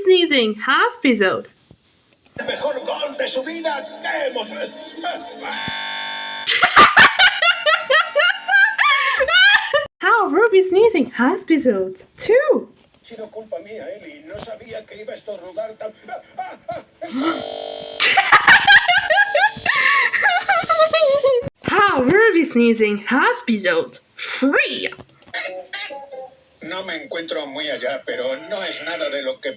sneezing episode. El mejor gol de su vida que hemos... How Ruby sneezing episode 2. Ha sido culpa mía, Eli. No sabía que iba a estornudar tan... How Ruby sneezing episode 3. No me encuentro muy allá, pero no es nada de lo que